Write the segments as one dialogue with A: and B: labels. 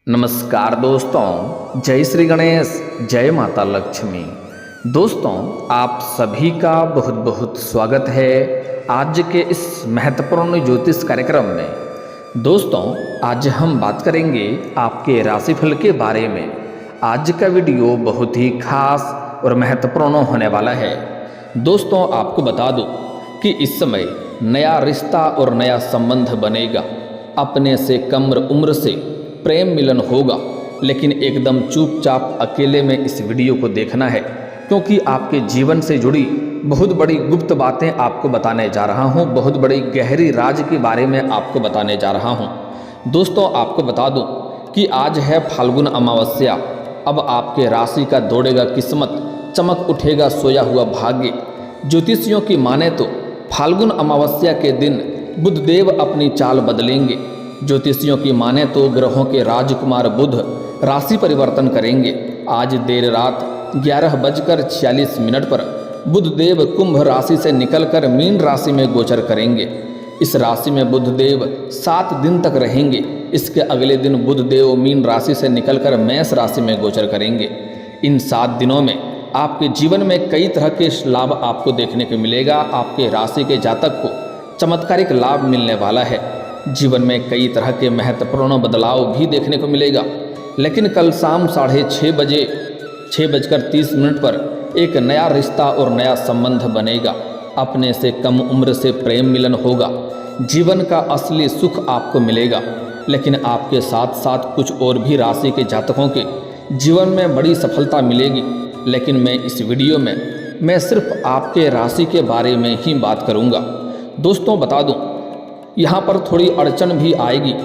A: नमस्कार दोस्तों, जय श्री गणेश, जय माता लक्ष्मी। दोस्तों, आप सभी का बहुत बहुत स्वागत है आज के इस महत्वपूर्ण ज्योतिष कार्यक्रम में। दोस्तों, आज हम बात करेंगे आपके राशिफल के बारे में। आज का वीडियो बहुत ही खास और महत्वपूर्ण होने वाला है। दोस्तों, आपको बता दूं कि इस समय नया रिश्ता और नया संबंध बनेगा। अपने से कम उम्र से प्रेम मिलन होगा, लेकिन एकदम चुपचाप अकेले में इस वीडियो को देखना है, क्योंकि आपके जीवन से जुड़ी बहुत बड़ी गुप्त बातें आपको बताने जा रहा हूं। बहुत बड़ी गहरी राज के बारे में आपको बताने जा रहा हूं। दोस्तों, आपको बता दूं कि आज है फाल्गुन अमावस्या। अब आपके राशि का दौड़ेगा किस्मत, चमक उठेगा सोया हुआ भाग्य। ज्योतिषियों की माने तो फाल्गुन अमावस्या के दिन बुधदेव अपनी चाल बदलेंगे। ज्योतिषियों की माने तो ग्रहों के राजकुमार बुध राशि परिवर्तन करेंगे। आज देर रात 11:46 पर बुधदेव कुंभ राशि से निकलकर मीन राशि में गोचर करेंगे। इस राशि में बुधदेव 7 दिन तक रहेंगे। इसके अगले दिन बुधदेव मीन राशि से निकलकर मेष राशि में गोचर करेंगे। इन 7 दिनों में आपके जीवन में कई तरह के लाभ आपको देखने को मिलेगा। आपके राशि के जातक को चमत्कारिक लाभ मिलने वाला है। जीवन में कई तरह के महत्वपूर्ण बदलाव भी देखने को मिलेगा। लेकिन कल शाम 6:30 पर एक नया रिश्ता और नया संबंध बनेगा। अपने से कम उम्र से प्रेम मिलन होगा। जीवन का असली सुख आपको मिलेगा। लेकिन आपके साथ साथ कुछ और भी राशि के जातकों के जीवन में बड़ी सफलता मिलेगी। लेकिन मैं इस वीडियो में मैं सिर्फ आपके राशि के बारे में ही बात करूंगा। दोस्तों, बता दूं, यहाँ पर थोड़ी अड़चन भी आएगी,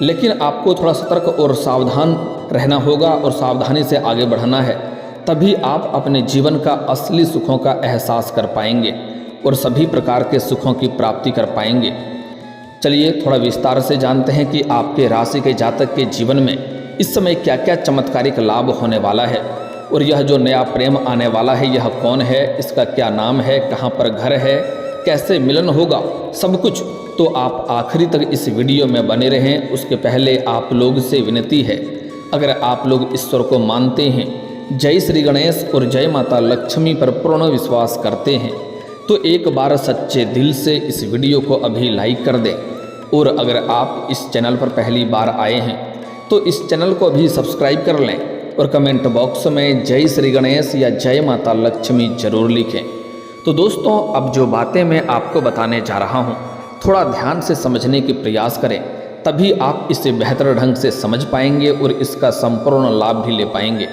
A: लेकिन आपको थोड़ा सतर्क और सावधान रहना होगा और सावधानी से आगे बढ़ना है। तभी आप अपने जीवन का असली सुखों का एहसास कर पाएंगे और सभी प्रकार के सुखों की प्राप्ति कर पाएंगे। चलिए थोड़ा विस्तार से जानते हैं कि आपके राशि के जातक के जीवन में इस समय क्या क्या चमत्कारिक लाभ होने वाला है, और यह जो नया प्रेम आने वाला है यह कौन है, इसका क्या नाम है, कहाँ पर घर है, कैसे मिलन होगा, सब कुछ। तो आप आखिरी तक इस वीडियो में बने रहें। उसके पहले आप लोग से विनती है, अगर आप लोग ईश्वर को मानते हैं, जय श्री गणेश और जय माता लक्ष्मी पर पूर्ण विश्वास करते हैं, तो एक बार सच्चे दिल से इस वीडियो को अभी लाइक कर दें। और अगर आप इस चैनल पर पहली बार आए हैं तो इस चैनल को भी सब्सक्राइब कर लें और कमेंट बॉक्स में जय श्री गणेश या जय माता लक्ष्मी जरूर लिखें। तो दोस्तों, अब जो बातें मैं आपको बताने जा रहा हूँ थोड़ा ध्यान से समझने की प्रयास करें, तभी आप इसे बेहतर ढंग से समझ पाएंगे और इसका संपूर्ण लाभ भी ले पाएंगे।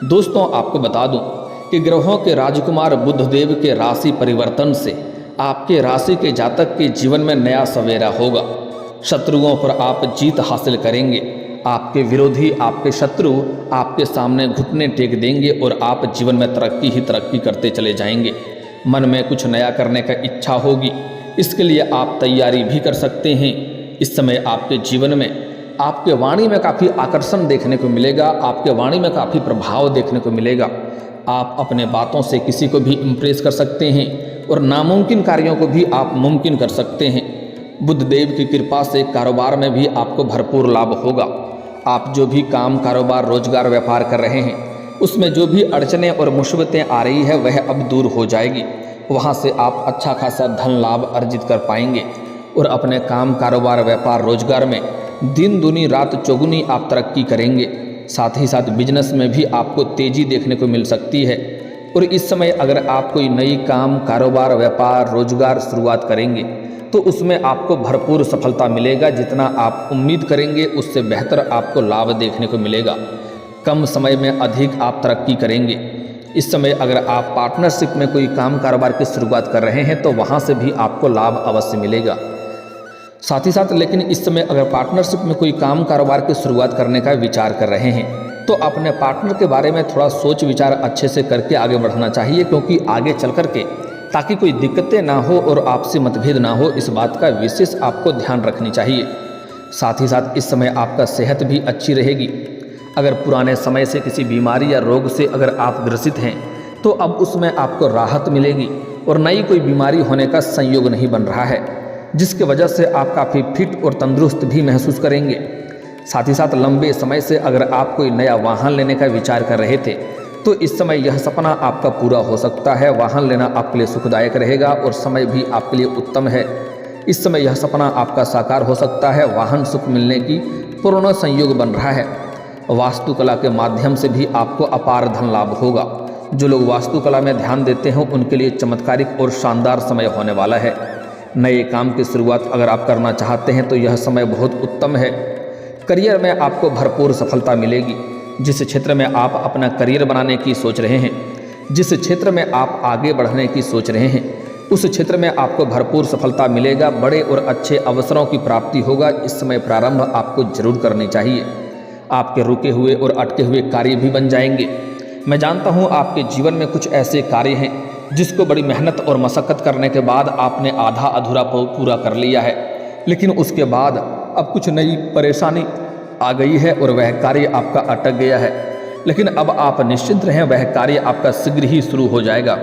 A: दोस्तों, आपको बता दूं कि ग्रहों के राजकुमार बुधदेव के राशि परिवर्तन से आपके राशि के जातक के जीवन में नया सवेरा होगा। शत्रुओं पर आप जीत हासिल करेंगे। आपके विरोधी, आपके शत्रु आपके सामने घुटने टेक देंगे और आप जीवन में तरक्की ही तरक्की करते चले जाएंगे। मन में कुछ नया करने का इच्छा होगी, इसके लिए आप तैयारी भी कर सकते हैं। इस समय आपके जीवन में आपके वाणी में काफ़ी आकर्षण देखने को मिलेगा। आपके वाणी में काफ़ी प्रभाव देखने को मिलेगा। आप अपने बातों से किसी को भी इम्प्रेस कर सकते हैं और नामुमकिन कार्यों को भी आप मुमकिन कर सकते हैं। बुधदेव की कृपा से कारोबार में भी आपको भरपूर लाभ होगा। आप जो भी काम, कारोबार, रोजगार, व्यापार कर रहे हैं उसमें जो भी अड़चनें और मुसीबतें आ रही है वह अब दूर हो जाएगी। वहाँ से आप अच्छा खासा धन लाभ अर्जित कर पाएंगे और अपने काम, कारोबार, व्यापार, रोजगार में दिन दूनी रात चौगुनी आप तरक्की करेंगे। साथ ही साथ बिजनेस में भी आपको तेजी देखने को मिल सकती है। और इस समय अगर आप कोई नई काम, कारोबार, व्यापार, रोजगार शुरुआत करेंगे तो उसमें आपको भरपूर सफलता मिलेगा। जितना आप उम्मीद करेंगे उससे बेहतर आपको लाभ देखने को मिलेगा। कम समय में अधिक आप तरक्की करेंगे। इस समय अगर आप पार्टनरशिप में कोई काम, कारोबार की शुरुआत कर रहे हैं तो वहाँ से भी आपको लाभ अवश्य मिलेगा। साथ ही साथ लेकिन इस समय अगर पार्टनरशिप में कोई काम, कारोबार की शुरुआत करने का विचार कर रहे हैं तो अपने पार्टनर के बारे में थोड़ा सोच विचार अच्छे से करके आगे बढ़ना चाहिए, क्योंकि आगे चल कर के ताकि कोई दिक्कतें ना हो और आपसी मतभेद ना हो, इस बात का विशेष आपको ध्यान रखनी चाहिए। साथ ही साथ इस समय आपका सेहत भी अच्छी रहेगी। अगर पुराने समय से किसी बीमारी या रोग से अगर आप ग्रसित हैं तो अब उसमें आपको राहत मिलेगी और नई कोई बीमारी होने का संयोग नहीं बन रहा है, जिसकी वजह से आप काफ़ी फिट और तंदुरुस्त भी महसूस करेंगे। साथ ही साथ लंबे समय से अगर आप कोई नया वाहन लेने का विचार कर रहे थे तो इस समय यह सपना आपका पूरा हो सकता है। वाहन लेना आपके लिए सुखदायक रहेगा और समय भी आपके लिए उत्तम है। इस समय यह सपना आपका साकार हो सकता है। वाहन सुख मिलने की पूर्ण संयोग बन रहा है। वास्तुकला के माध्यम से भी आपको अपार धन लाभ होगा। जो लोग वास्तुकला में ध्यान देते हैं उनके लिए चमत्कारिक और शानदार समय होने वाला है। नए काम की शुरुआत अगर आप करना चाहते हैं तो यह समय बहुत उत्तम है। करियर में आपको भरपूर सफलता मिलेगी। जिस क्षेत्र में आप अपना करियर बनाने की सोच रहे हैं, जिस क्षेत्र में आप आगे बढ़ने की सोच रहे हैं, उस क्षेत्र में आपको भरपूर सफलता मिलेगा। बड़े और अच्छे अवसरों की प्राप्ति होगा। इस समय प्रारंभ आपको जरूर करनी चाहिए। आपके रुके हुए और अटके हुए कार्य भी बन जाएंगे। मैं जानता हूँ आपके जीवन में कुछ ऐसे कार्य हैं जिसको बड़ी मेहनत और मशक्क़त करने के बाद आपने आधा अधूरा पूरा कर लिया है, लेकिन उसके बाद अब कुछ नई परेशानी आ गई है और वह कार्य आपका अटक गया है। लेकिन अब आप निश्चिंत रहें, वह कार्य आपका शीघ्र ही शुरू हो जाएगा,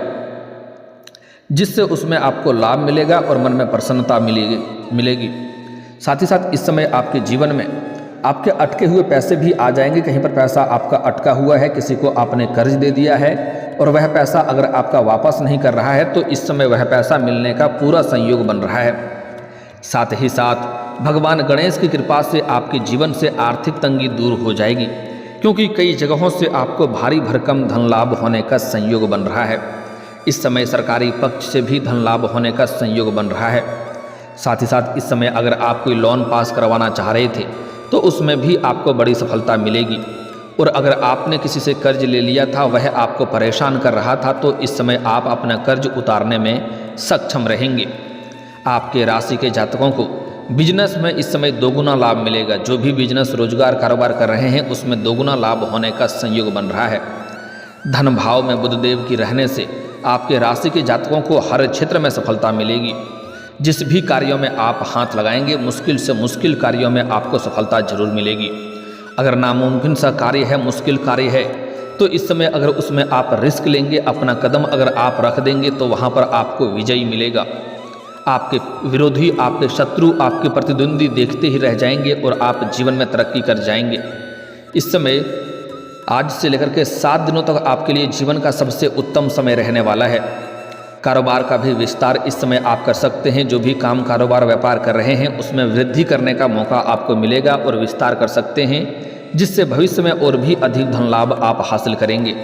A: जिससे उसमें आपको लाभ मिलेगा और मन में प्रसन्नता मिलेगी। साथ ही साथ इस समय आपके जीवन में आपके अटके हुए पैसे भी आ जाएंगे। कहीं पर पैसा आपका अटका हुआ है, किसी को आपने कर्ज दे दिया है और वह पैसा अगर आपका वापस नहीं कर रहा है तो इस समय वह पैसा मिलने का पूरा संयोग बन रहा है। साथ ही साथ भगवान गणेश की कृपा से आपके जीवन से आर्थिक तंगी दूर हो जाएगी, क्योंकि कई जगहों से आपको भारी भरकम धन लाभ होने का संयोग बन रहा है। इस समय सरकारी पक्ष से भी धन लाभ होने का संयोग बन रहा है। साथ ही साथ इस समय अगर आप कोई लोन पास करवाना चाह रहे थे तो उसमें भी आपको बड़ी सफलता मिलेगी। और अगर आपने किसी से कर्ज ले लिया था, वह आपको परेशान कर रहा था, तो इस समय आप अपना कर्ज उतारने में सक्षम रहेंगे। आपके राशि के जातकों को बिजनेस में इस समय दोगुना लाभ मिलेगा। जो भी बिजनेस रोजगार कारोबार कर रहे हैं उसमें दोगुना लाभ होने का संयोग बन रहा है। धन भाव में बुधदेव की रहने से आपके राशि के जातकों को हर क्षेत्र में सफलता मिलेगी। जिस भी कार्यों में आप हाथ लगाएंगे, मुश्किल से मुश्किल कार्यों में आपको सफलता जरूर मिलेगी। अगर नामुमकिन सा कार्य है, मुश्किल कार्य है, तो इस समय अगर उसमें आप रिस्क लेंगे, अपना कदम अगर आप रख देंगे तो वहाँ पर आपको विजयी मिलेगा। आपके विरोधी, आपके शत्रु, आपके प्रतिद्वंदी देखते ही रह जाएंगे और आप जीवन में तरक्की कर जाएंगे। इस समय आज से लेकर के 7 दिनों तक आपके लिए जीवन का सबसे उत्तम समय रहने वाला है। कारोबार का भी विस्तार इस समय आप कर सकते हैं। जो भी काम कारोबार व्यापार कर रहे हैं उसमें वृद्धि करने का मौका आपको मिलेगा और विस्तार कर सकते हैं, जिससे भविष्य में और भी अधिक धन लाभ आप हासिल करेंगे।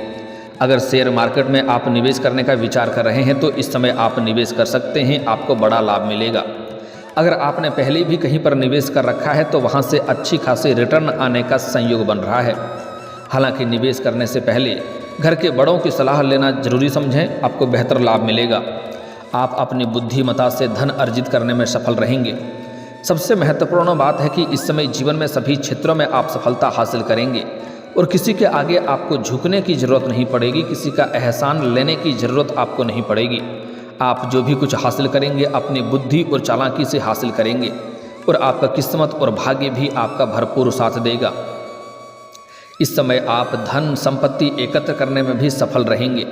A: अगर शेयर मार्केट में आप निवेश करने का विचार कर रहे हैं तो इस समय आप निवेश कर सकते हैं, आपको बड़ा लाभ मिलेगा। अगर आपने पहले भी कहीं पर निवेश कर रखा है तो वहाँ से अच्छी खासी रिटर्न आने का संयोग बन रहा है। हालांकि निवेश करने से पहले घर के बड़ों की सलाह लेना जरूरी समझें, आपको बेहतर लाभ मिलेगा। आप अपनी बुद्धिमत्ता से धन अर्जित करने में सफल रहेंगे। सबसे महत्वपूर्ण बात है कि इस समय जीवन में सभी क्षेत्रों में आप सफलता हासिल करेंगे और किसी के आगे आपको झुकने की ज़रूरत नहीं पड़ेगी, किसी का एहसान लेने की ज़रूरत आपको नहीं पड़ेगी। आप जो भी कुछ हासिल करेंगे अपनी बुद्धि और चालाकी से हासिल करेंगे और आपका किस्मत और भाग्य भी आपका भरपूर साथ देगा। इस समय आप धन संपत्ति एकत्र करने में भी सफल रहेंगे।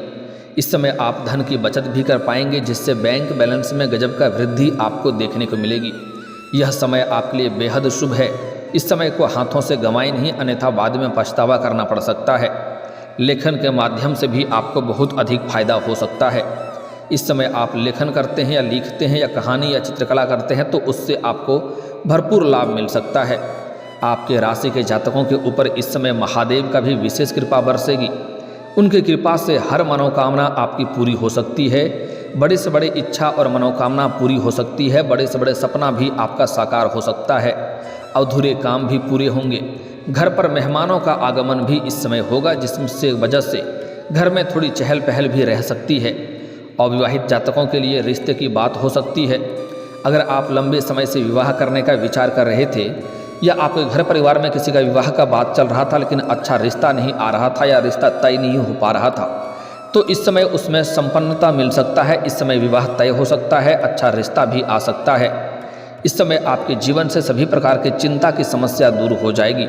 A: इस समय आप धन की बचत भी कर पाएंगे, जिससे बैंक बैलेंस में गजब का वृद्धि आपको देखने को मिलेगी। यह समय आपके लिए बेहद शुभ है। इस समय को हाथों से गंवाएं नहीं, अन्यथा बाद में पछतावा करना पड़ सकता है। लेखन के माध्यम से भी आपको बहुत अधिक फायदा हो सकता है। इस समय आप लेखन करते हैं या लिखते हैं या कहानी या चित्रकला करते हैं तो उससे आपको भरपूर लाभ मिल सकता है। आपके राशि के जातकों के ऊपर इस समय महादेव का भी विशेष कृपा बरसेगी। उनकी कृपा से हर मनोकामना आपकी पूरी हो सकती है। बड़े से बड़े इच्छा और मनोकामना पूरी हो सकती है। बड़े से बड़े सपना भी आपका साकार हो सकता है। अधूरे काम भी पूरे होंगे। घर पर मेहमानों का आगमन भी इस समय होगा, जिससे वजह से घर में थोड़ी चहल पहल भी रह सकती है। अविवाहित जातकों के लिए रिश्ते की बात हो सकती है। अगर आप लंबे समय से विवाह करने का विचार कर रहे थे या आपके घर परिवार में किसी का विवाह का बात चल रहा था लेकिन अच्छा रिश्ता नहीं आ रहा था या रिश्ता तय नहीं हो पा रहा था, तो इस समय उसमें संपन्नता मिल सकता है। इस समय विवाह तय हो सकता है, अच्छा रिश्ता भी आ सकता है। इस समय आपके जीवन से सभी प्रकार की चिंता की समस्या दूर हो जाएगी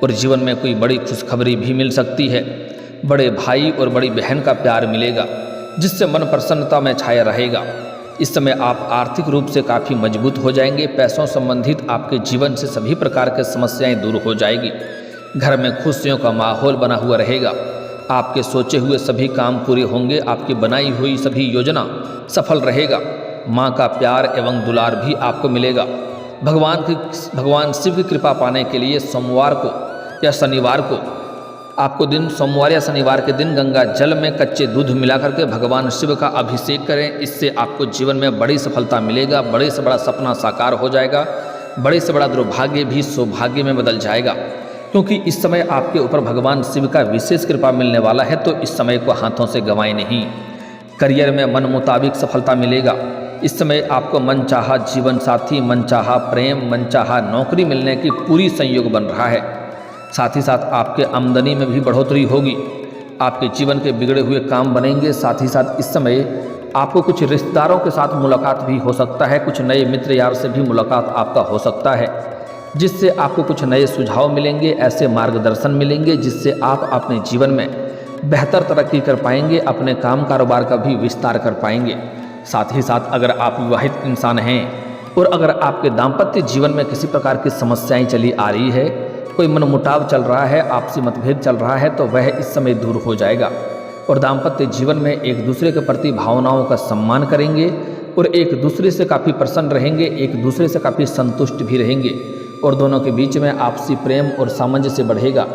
A: और जीवन में कोई बड़ी खुशखबरी भी मिल सकती है। बड़े भाई और बड़ी बहन का प्यार मिलेगा, जिससे मन प्रसन्नता में छाया रहेगा। इस समय आप आर्थिक रूप से काफ़ी मजबूत हो जाएंगे। पैसों संबंधित आपके जीवन से सभी प्रकार की समस्याएं दूर हो जाएगी। घर में खुशियों का माहौल बना हुआ रहेगा। आपके सोचे हुए सभी काम पूरे होंगे। आपकी बनाई हुई सभी योजना सफल रहेगा। माँ का प्यार एवं दुलार भी आपको मिलेगा। भगवान शिव की कृपा पाने के लिए सोमवार को या शनिवार को आपको सोमवार या शनिवार के दिन गंगा जल में कच्चे दूध मिला करके भगवान शिव का अभिषेक करें। इससे आपको जीवन में बड़ी सफलता मिलेगा। बड़े से बड़ा सपना साकार हो जाएगा। बड़े से बड़ा दुर्भाग्य भी सौभाग्य में बदल जाएगा, क्योंकि इस समय आपके ऊपर भगवान शिव का विशेष कृपा मिलने वाला है। तो इस समय को हाथों से गंवाएं नहीं। करियर में मन मुताबिक सफलता मिलेगा। इस समय आपको मनचाहा जीवन साथी, मनचाहा प्रेम, मनचाहा नौकरी मिलने की पूरी संयोग बन रहा है। साथ ही साथ आपके आमदनी में भी बढ़ोतरी होगी। आपके जीवन के बिगड़े हुए काम बनेंगे। साथ ही साथ इस समय आपको कुछ रिश्तेदारों के साथ मुलाकात भी हो सकता है। कुछ नए मित्र यार से भी मुलाकात आपका हो सकता है, जिससे आपको कुछ नए सुझाव मिलेंगे, ऐसे मार्गदर्शन मिलेंगे जिससे आप अपने जीवन में बेहतर तरक्की कर पाएंगे, अपने काम कारोबार का भी विस्तार कर पाएंगे। साथ ही साथ अगर आप विवाहित इंसान हैं और अगर आपके दाम्पत्य जीवन में किसी प्रकार की समस्याएं चली आ रही है, कोई मनमुटाव चल रहा है, आपसी मतभेद चल रहा है, तो वह इस समय दूर हो जाएगा और दाम्पत्य जीवन में एक दूसरे के प्रति भावनाओं का सम्मान करेंगे और एक दूसरे से काफ़ी प्रसन्न रहेंगे, एक दूसरे से काफ़ी संतुष्ट भी रहेंगे और दोनों के बीच में आपसी प्रेम और सामंजस्य बढ़ेगा,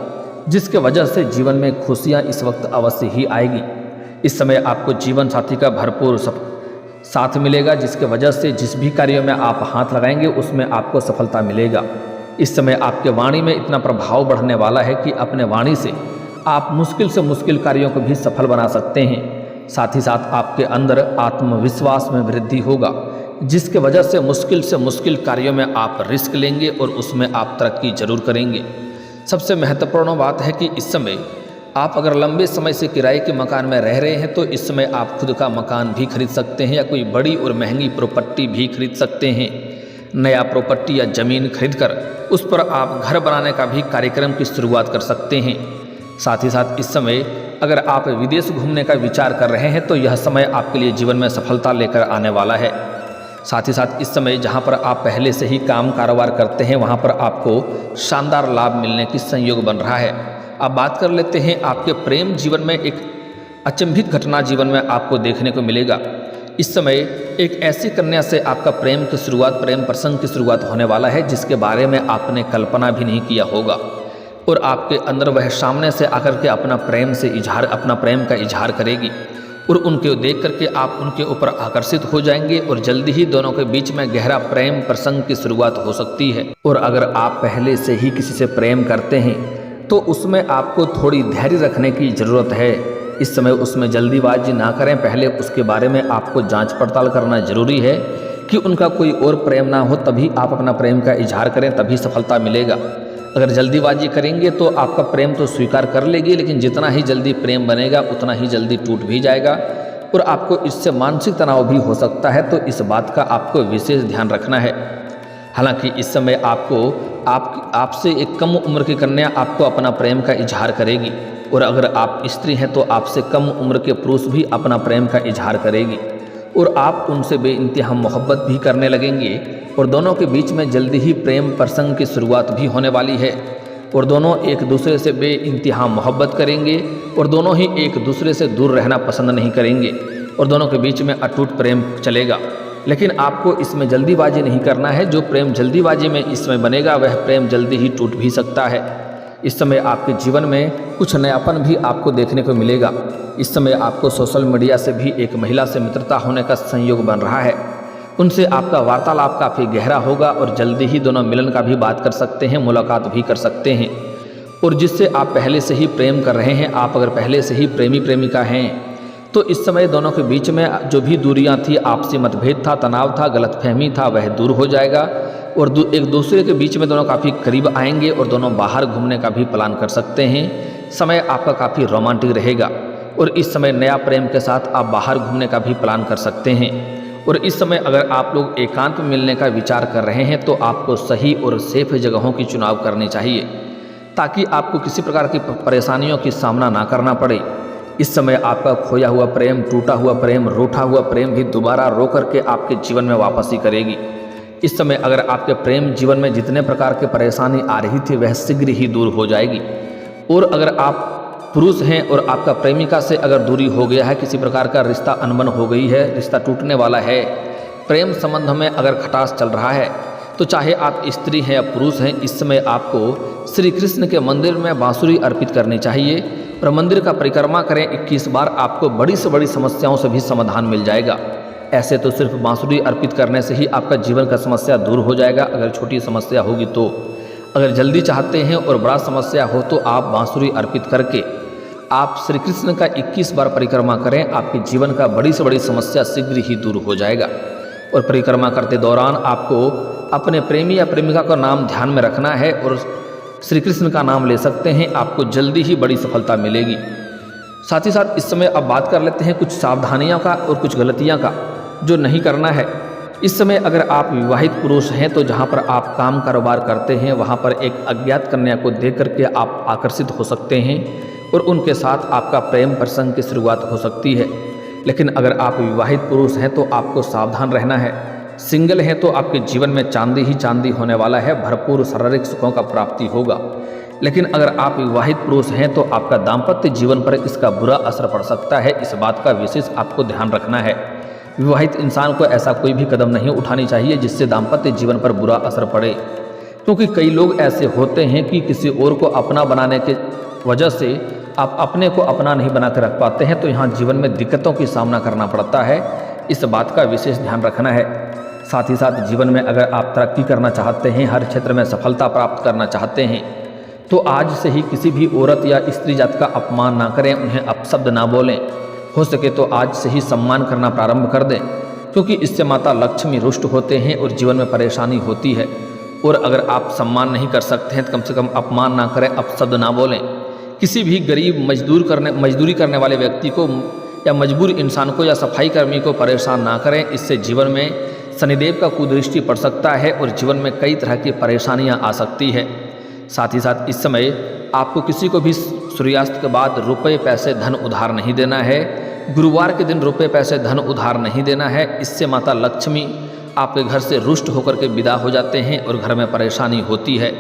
A: जिसके वजह से जीवन में खुशियाँ इस वक्त अवश्य ही आएगी। इस समय आपको जीवन साथी का भरपूर साथ मिलेगा, जिसके वजह से जिस भी कार्यों में आप हाथ लगाएंगे उसमें आपको सफलता मिलेगा। इस समय आपके वाणी में इतना प्रभाव बढ़ने वाला है कि अपने वाणी से आप मुश्किल से मुश्किल कार्यों को भी सफल बना सकते हैं। साथ ही साथ आपके अंदर आत्मविश्वास में वृद्धि होगा, जिसके वजह से मुश्किल कार्यों में आप रिस्क लेंगे और उसमें आप तरक्की जरूर करेंगे। सबसे महत्वपूर्ण बात है कि इस समय आप अगर लंबे समय से किराए के मकान में रह रहे हैं तो इस समय आप खुद का मकान भी खरीद सकते हैं या कोई बड़ी और महंगी प्रॉपर्टी भी खरीद सकते हैं। नया प्रॉपर्टी या ज़मीन खरीदकर उस पर आप घर बनाने का भी कार्यक्रम की शुरुआत कर सकते हैं। साथ ही साथ इस समय अगर आप विदेश घूमने का विचार कर रहे हैं तो यह समय आपके लिए जीवन में सफलता लेकर आने वाला है। साथ ही साथ इस समय जहां पर आप पहले से ही काम कारोबार करते हैं वहां पर आपको शानदार लाभ मिलने की संयोग बन रहा है। अब बात कर लेते हैं आपके प्रेम जीवन में। एक अचंभित घटना जीवन में आपको देखने को मिलेगा। इस समय एक ऐसी कन्या से आपका प्रेम प्रसंग की शुरुआत होने वाला है जिसके बारे में आपने कल्पना भी नहीं किया होगा और आपके अंदर वह सामने से आकर के अपना प्रेम का इजहार करेगी और उनको देख करके आप उनके ऊपर आकर्षित हो जाएंगे और जल्दी ही दोनों के बीच में गहरा प्रेम प्रसंग की शुरुआत हो सकती है। और अगर आप पहले से ही किसी से प्रेम करते हैं तो उसमें आपको थोड़ी धैर्य रखने की ज़रूरत है। इस समय उसमें जल्दीबाजी ना करें। पहले उसके बारे में आपको जांच पड़ताल करना जरूरी है कि उनका कोई और प्रेम ना हो, तभी आप अपना प्रेम का इजहार करें, तभी सफलता मिलेगा। अगर जल्दीबाजी करेंगे तो आपका प्रेम तो स्वीकार कर लेगी, लेकिन जितना ही जल्दी प्रेम बनेगा उतना ही जल्दी टूट भी जाएगा और आपको इससे मानसिक तनाव भी हो सकता है। तो इस बात का आपको विशेष ध्यान रखना है। हालांकि इस समय आपसे एक कम उम्र की कन्या आपको अपना प्रेम का इजहार करेगी और अगर आप स्त्री हैं तो आपसे कम उम्र के पुरुष भी अपना प्रेम का इजहार करेगी और आप उनसे बेइंतहा मोहब्बत भी करने लगेंगे और दोनों के बीच में जल्दी ही प्रेम प्रसंग की शुरुआत भी होने वाली है और दोनों एक दूसरे से बेइंतहा मोहब्बत करेंगे और दोनों ही एक दूसरे से दूर रहना पसंद नहीं करेंगे और दोनों के बीच में अटूट प्रेम चलेगा। लेकिन आपको इसमें जल्दीबाजी नहीं करना है। जो प्रेम जल्दीबाजी में इसमें बनेगा वह प्रेम जल्दी ही टूट भी सकता है। इस समय आपके जीवन में कुछ नयापन भी आपको देखने को मिलेगा। इस समय आपको सोशल मीडिया से भी एक महिला से मित्रता होने का संयोग बन रहा है। उनसे आपका वार्तालाप काफ़ी गहरा होगा और जल्दी ही दोनों मिलन का भी बात कर सकते हैं, मुलाकात भी कर सकते हैं। और जिससे आप पहले से ही प्रेम कर रहे हैं, आप अगर पहले से ही प्रेमी प्रेमिका हैं तो इस समय दोनों के बीच में जो भी दूरियां थी, आपसी मतभेद था, तनाव था, गलतफहमी था, वह दूर हो जाएगा और एक दूसरे के बीच में दोनों काफ़ी करीब आएंगे और दोनों बाहर घूमने का भी प्लान कर सकते हैं। समय आपका काफ़ी रोमांटिक रहेगा और इस समय नया प्रेम के साथ आप बाहर घूमने का भी प्लान कर सकते हैं। और इस समय अगर आप लोग एकांत में मिलने का विचार कर रहे हैं तो आपको सही और सेफ जगहों की चुनाव करनी चाहिए ताकि आपको किसी प्रकार की परेशानियों की सामना ना करना पड़े। इस समय आपका खोया हुआ प्रेम, टूटा हुआ प्रेम, रूठा हुआ प्रेम भी दोबारा रो करके आपके जीवन में वापसी करेगी। इस समय अगर आपके प्रेम जीवन में जितने प्रकार की परेशानी आ रही थी वह शीघ्र ही दूर हो जाएगी। और अगर आप पुरुष हैं और आपका प्रेमिका से अगर दूरी हो गया है, किसी प्रकार का रिश्ता अनबन हो गई है, रिश्ता टूटने वाला है, प्रेम संबंध में अगर खटास चल रहा है, तो चाहे आप स्त्री हैं या पुरुष हैं, इस समय आपको श्री कृष्ण के मंदिर में बांसुरी अर्पित करनी चाहिए और मंदिर का परिक्रमा करें 21 बार। आपको बड़ी से बड़ी समस्याओं से भी समाधान मिल जाएगा। ऐसे तो सिर्फ बांसुरी अर्पित करने से ही आपका जीवन का समस्या दूर हो जाएगा, अगर छोटी समस्या होगी तो। अगर जल्दी चाहते हैं और बड़ा समस्या हो तो आप बांसुरी अर्पित करके आप श्री कृष्ण का 21 बार परिक्रमा करें, आपके जीवन का बड़ी से बड़ी समस्या शीघ्र ही दूर हो जाएगा। और परिक्रमा करते दौरान आपको अपने प्रेमी या प्रेमिका का नाम ध्यान में रखना है और श्री कृष्ण का नाम ले सकते हैं, आपको जल्दी ही बड़ी सफलता मिलेगी। साथ ही साथ इस समय अब बात कर लेते हैं कुछ सावधानियों का और कुछ गलतियां का जो नहीं करना है। इस समय अगर आप विवाहित पुरुष हैं तो जहां पर आप काम कारोबार करते हैं वहां पर एक अज्ञात कन्या को देख करके आप आकर्षित हो सकते हैं और उनके साथ आपका प्रेम प्रसंग की शुरुआत हो सकती है। लेकिन अगर आप विवाहित पुरुष हैं तो आपको सावधान रहना है। सिंगल हैं तो आपके जीवन में चांदी ही चांदी होने वाला है, भरपूर शारीरिक सुखों का प्राप्ति होगा। लेकिन अगर आप विवाहित पुरुष हैं तो आपका दाम्पत्य जीवन पर इसका बुरा असर पड़ सकता है, इस बात का विशेष आपको ध्यान रखना है। विवाहित इंसान को ऐसा कोई भी कदम नहीं उठानी चाहिए जिससे दाम्पत्य जीवन पर बुरा असर पड़े, क्योंकि कई लोग ऐसे होते हैं कि किसी और को अपना बनाने के वजह से आप अपने को अपना नहीं बना कर रख पाते हैं, तो यहाँ जीवन में दिक्कतों की सामना करना पड़ता है, इस बात का विशेष ध्यान रखना है। साथ ही साथ जीवन में अगर आप तरक्की करना चाहते हैं, हर क्षेत्र में सफलता प्राप्त करना चाहते हैं, तो आज से ही किसी भी औरत या स्त्री जात का अपमान ना करें, उन्हें अपशब्द ना बोलें। हो सके तो आज से ही सम्मान करना प्रारंभ कर दें, क्योंकि इससे माता लक्ष्मी रुष्ट होते हैं और जीवन में परेशानी होती है। और अगर आप सम्मान नहीं कर सकते हैं तो कम से कम अपमान ना करें, अपशब्द ना बोलें। किसी भी गरीब मजदूरी करने वाले व्यक्ति को या मजबूर इंसान को या सफाई कर्मी को परेशान ना करें, इससे जीवन में शनिदेव का कुदृष्टि पड़ सकता है और जीवन में कई तरह की परेशानियां आ सकती है। साथ ही साथ इस समय आपको किसी को भी सूर्यास्त के बाद रुपए पैसे धन उधार नहीं देना है। गुरुवार के दिन रुपए पैसे धन उधार नहीं देना है, इससे माता लक्ष्मी आपके घर से रुष्ट होकर के विदा हो जाते हैं और घर में परेशानी होती है।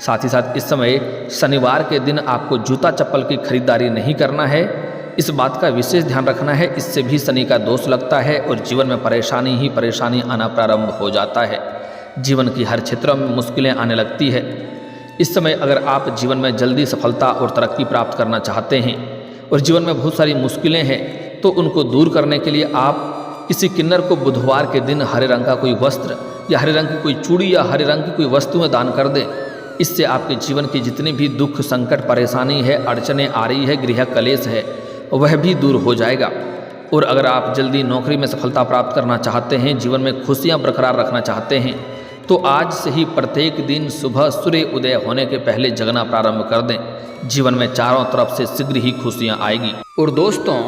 A: साथ ही साथ इस समय शनिवार के दिन आपको जूता चप्पल की खरीदारी नहीं करना है, इस बात का विशेष ध्यान रखना है, इससे भी शनि का दोष लगता है और जीवन में परेशानी ही परेशानी आना प्रारंभ हो जाता है। जीवन की हर क्षेत्रों में मुश्किलें आने लगती है। इस समय अगर आप जीवन में जल्दी सफलता और तरक्की प्राप्त करना चाहते हैं और जीवन में बहुत सारी मुश्किलें हैं तो उनको दूर करने के लिए आप किसी किन्नर को बुधवार के दिन हरे रंग का कोई वस्त्र या हरे रंग की कोई चूड़ी या हरे रंग की कोई वस्तुएं दान कर दें। इससे आपके जीवन की जितनी भी दुख संकट परेशानी है, अड़चने आ रही है, गृह कलेश है, वह भी दूर हो जाएगा। और अगर आप जल्दी नौकरी में सफलता प्राप्त करना चाहते हैं, जीवन में खुशियां बरकरार रखना चाहते हैं, तो आज से ही प्रत्येक दिन सुबह सूर्य उदय होने के पहले जगना प्रारंभ कर दें। जीवन में चारों तरफ से शीघ्र ही खुशियां आएगी। और दोस्तों,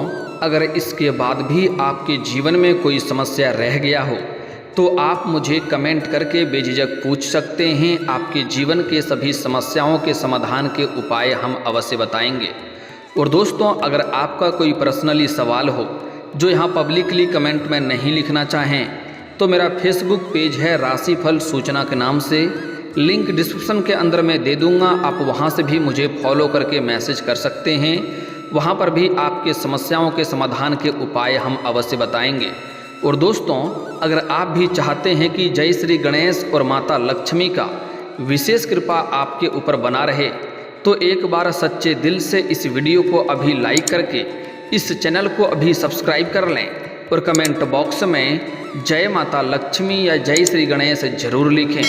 A: अगर इसके बाद भी आपके जीवन में कोई समस्या रह गया हो तो आप मुझे कमेंट करके बेझिझक पूछ सकते हैं। आपके जीवन के सभी समस्याओं के समाधान के उपाय हम अवश्य बताएंगे। और दोस्तों, अगर आपका कोई पर्सनली सवाल हो जो यहाँ पब्लिकली कमेंट में नहीं लिखना चाहें तो मेरा फेसबुक पेज है राशिफल सूचना के नाम से, लिंक डिस्क्रिप्शन के अंदर मैं दे दूँगा, आप वहाँ से भी मुझे फॉलो करके मैसेज कर सकते हैं। वहाँ पर भी आपके समस्याओं के समाधान के उपाय हम अवश्य बताएंगे। और दोस्तों, अगर आप भी चाहते हैं कि जय श्री गणेश और माता लक्ष्मी का विशेष कृपा आपके ऊपर बना रहे तो एक बार सच्चे दिल से इस वीडियो को अभी लाइक करके इस चैनल को अभी सब्सक्राइब कर लें और कमेंट बॉक्स में जय माता लक्ष्मी या जय श्री गणेश जरूर लिखें।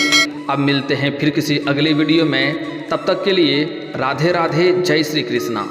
A: अब मिलते हैं फिर किसी अगले वीडियो में, तब तक के लिए राधे राधे, जय श्री कृष्णा।